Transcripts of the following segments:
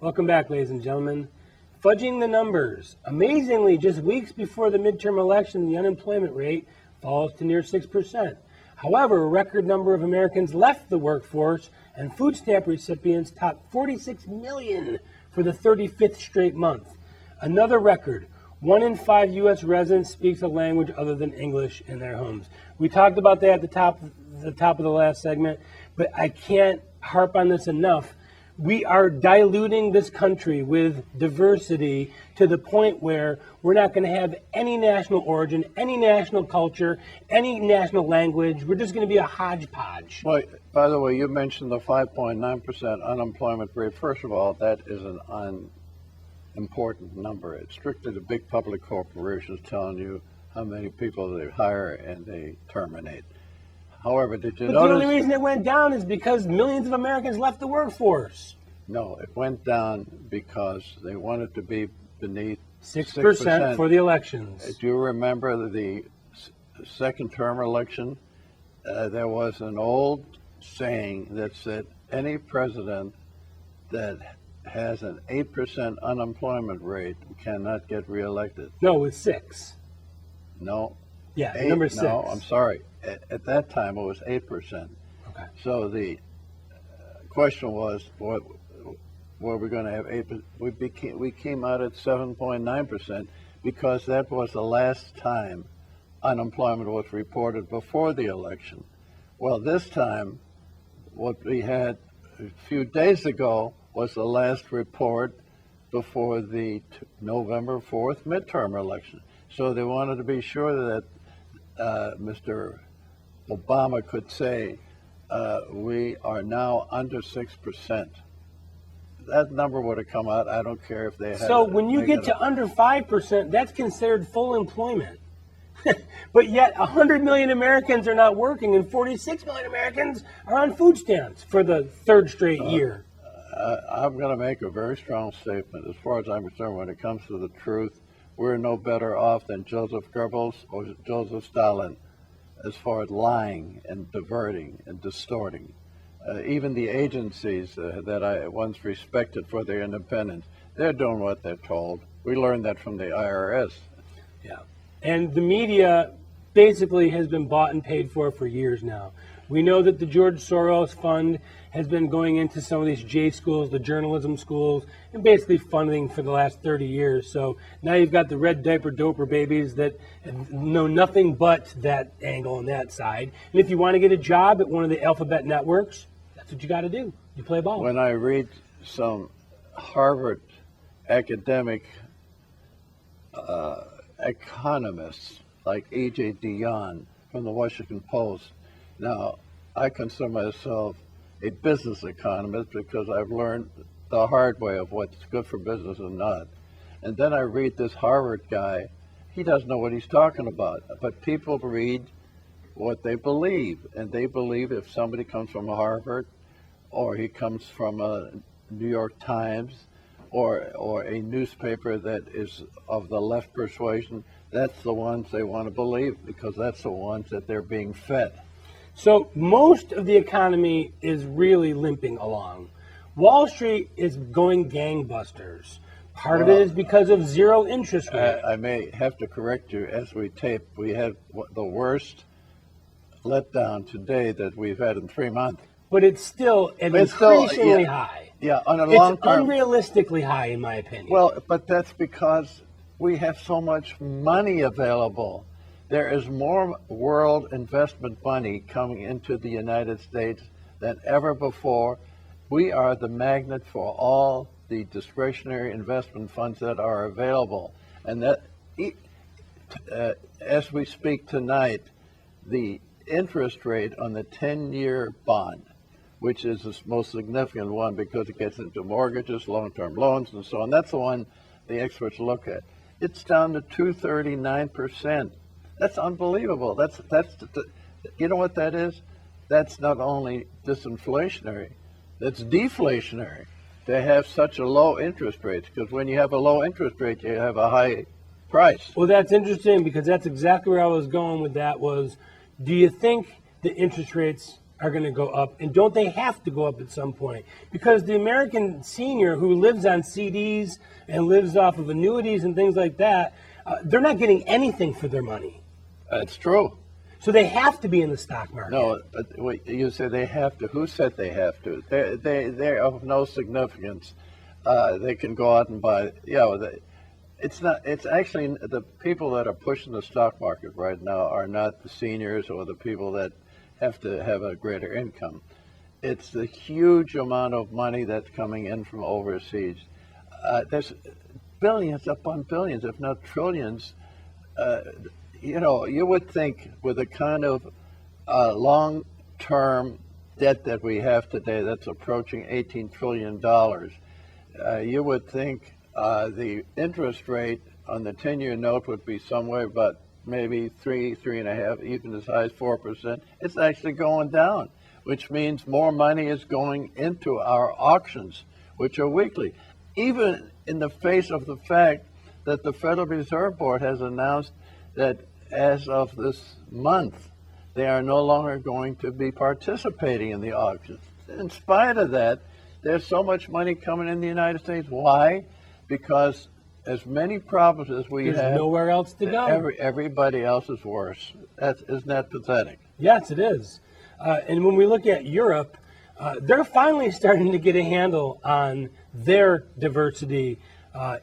Welcome back, ladies and gentlemen. Fudging the numbers. Amazingly, just weeks before the midterm election, the unemployment rate falls to near 6%. However, a record number of Americans left the workforce, and food stamp recipients topped 46 million for the 35th straight month. Another record. 1 in 5 U.S. residents speaks a language other than English in their homes. We talked about that at the top of the last segment, but I can't harp on this enough. We are diluting this country with diversity to the point where we're not going to have any national origin, any national culture, any national language. We're just going to be a hodgepodge. Well, by the way, you mentioned the 5.9% unemployment rate. First of all, that is an unimportant number. It's strictly the big public corporations telling you how many people they hire and they terminate. However, did you notice? The only reason it went down is because millions of Americans left the workforce. No, it went down because they wanted to be beneath 6% for the elections. Do you remember the second term election? There was an old saying that said any president that has an 8% unemployment rate cannot get reelected. No, it's 6. No. Yeah, number 6. No, I'm sorry. At that time, it was 8%. Okay. So the question was, what were we going to have 8%? We came out at 7.9% because that was the last time unemployment was reported before the election. Well, this time, what we had a few days ago was the last report before the November 4th midterm election. So they wanted to be sure that Mr. Obama could say, we are now under 6%. That number would have come out. I don't care if they had. So when you get to under 5%, that's considered full employment. But yet 100 million Americans are not working and 46 million Americans are on food stamps for the third straight year. I'm going to make a very strong statement. As far as I'm concerned, when it comes to the truth, we're no better off than Joseph Goebbels or Joseph Stalin as far as lying and diverting and distorting. Even the agencies that I once respected for their independence, they're doing what they're told. We learned that from the IRS. Yeah. And the media basically has been bought and paid for years now. We know that the George Soros Fund has been going into some of these J schools, the journalism schools, and basically funding for the last 30 years. So now you've got the red diaper doper babies that know nothing but that angle on that side. And if you want to get a job at one of the alphabet networks, that's what you got to do. You play ball. When I read some Harvard academic economists like A.J. Dionne from the Washington Post, now I consider myself a business economist because I've learned the hard way of what's good for business and not. And then I read this Harvard guy. He doesn't know what he's talking about, but people read what they believe, and they believe if somebody comes from Harvard or he comes from a New York Times or a newspaper that is of the left persuasion, that's the ones they want to believe because that's the ones that they're being fed. So most of the economy is really limping along. Wall Street is going gangbusters. Part of it is because of zero interest rate. I may have to correct you. As we tape, we had the worst letdown today that we've had in 3 months. But it's still increasingly high. Yeah, on a long term. It's unrealistically high, in my opinion. Well, but that's because we have so much money available. There is more world investment money coming into the United States than ever before. We are the magnet for all the discretionary investment funds that are available. And that, as we speak tonight, the interest rate on the 10-year bond, which is the most significant one because it gets into mortgages, long-term loans, and so on. That's the one the experts look at. It's down to 239%. That's unbelievable. You know what that is? That's not only disinflationary, that's deflationary to have such a low interest rate. Because when you have a low interest rate, you have a high price. Well, that's interesting because that's exactly where I was going with that was, do you think the interest rates are going to go up, and don't they have to go up at some point? Because the American senior who lives on CDs and lives off of annuities and things like that, they're not getting anything for their money. That's true. So they have to be in the stock market. No, but wait, you say they have to. Who said they have to? They're of no significance. They can go out and buy. It's not. It's actually the people that are pushing the stock market right now are not the seniors or the people that have to have a greater income. It's the huge amount of money that's coming in from overseas. There's billions upon billions, if not trillions. You would think with the kind of long-term debt that we have today that's approaching $18 trillion, you would think the interest rate on the 10-year note would be somewhere about maybe 3.5, even as high as 4%. It's actually going down, which means more money is going into our auctions, which are weekly, even in the face of the fact that the Federal Reserve Board has announced that as of this month, they are no longer going to be participating in the auctions. In spite of that, there's so much money coming in the United States. Why? Because as many problems as we There's have, nowhere else to go. Everybody else is worse. Isn't that pathetic? Yes, it is. And when we look at Europe, they're finally starting to get a handle on their diversity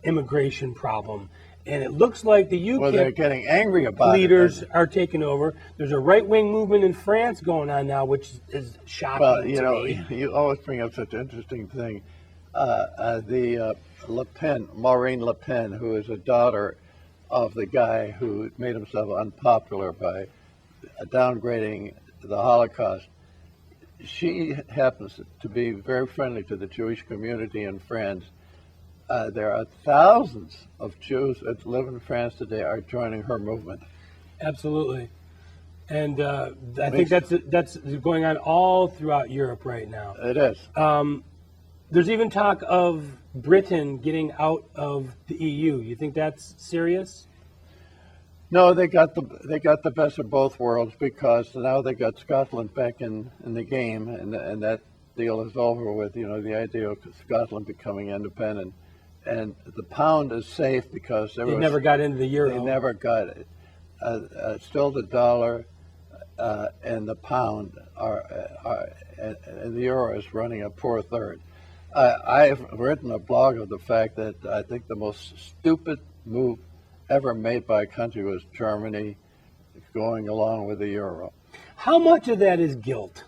immigration problem. And it looks like the Well, they're UK getting angry about leaders it. are taking over. There's a right-wing movement in France going on now, which is shocking Well, to me. you always bring up such an interesting thing. The Marine Le Pen, who is a daughter of the guy who made himself unpopular by downgrading the Holocaust, she happens to be very friendly to the Jewish community in France. There are thousands of Jews that live in France today are joining her movement. Absolutely. And I think that's going on all throughout Europe right now. It is. There's even talk of Britain getting out of the EU. You think that's serious? No, they got the best of both worlds because now they got Scotland back in the game, and that deal is over with. The idea of Scotland becoming independent, and the pound is safe because They never got into the euro. They never got it. Still, the dollar and the pound and the euro is running a poor third. I've written a blog of the fact that I think the most stupid move ever made by a country was Germany going along with the euro. How much of that is guilt?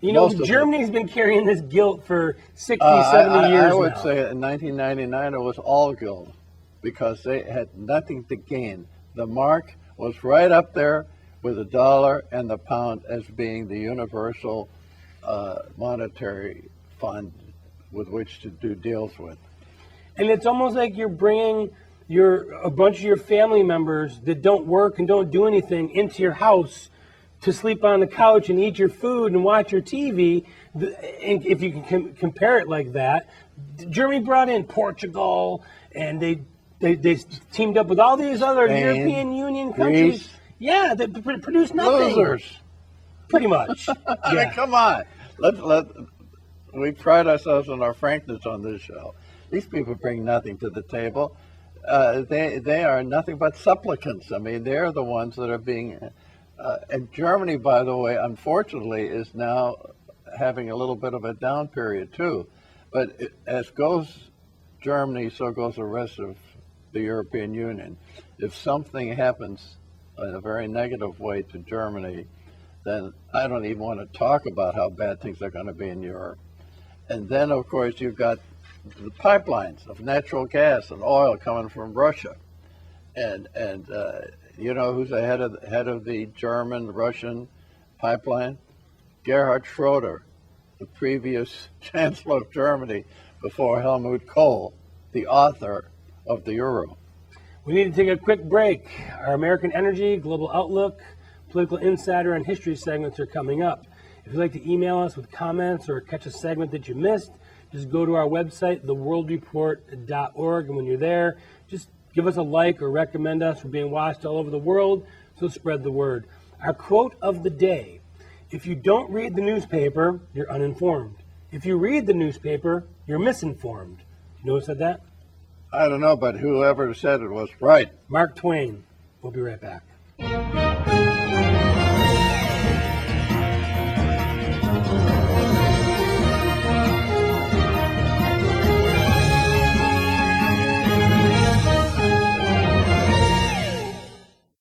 Germany's been carrying this guilt for 60, 70 years I would now. say in 1999 it was all guilt because they had nothing to gain. The mark was right up there with the dollar and the pound as being the universal monetary fund with which to do deals with. And it's almost like you're bringing a bunch of your family members that don't work and don't do anything into your house to sleep on the couch and eat your food and watch your TV. And if you can compare it like that, Germany brought in Portugal, and they teamed up with all these other Spain, European Union countries. Greece. Yeah, they produced nothing. Losers. Pretty much. I mean, come on. We pride ourselves on our frankness on this show. These people bring nothing to the table. They are nothing but supplicants. I mean, they're the ones that are being. And Germany, by the way, unfortunately, is now having a little bit of a down period too. But as goes Germany, so goes the rest of the European Union. If something happens in a very negative way to Germany, then I don't even want to talk about how bad things are going to be in Europe. And then, of course, you've got the pipelines of natural gas and oil coming from Russia. And you know who's the head of the German-Russian pipeline? Gerhard Schroeder, the previous Chancellor of Germany before Helmut Kohl, the author of the euro. We need to take a quick break. Our American Energy, Global Outlook, Political Insider, and History segments are coming up. If you'd like to email us with comments or catch a segment that you missed, just go to our website, theworldreport.org, and when you're there, just give us a like or recommend us. We're being watched all over the world, so spread the word. Our quote of the day If you don't read the newspaper, you're uninformed. If you read the newspaper, you're misinformed. You know who said that? I don't know, but whoever said it was right. Mark Twain. We'll be right back.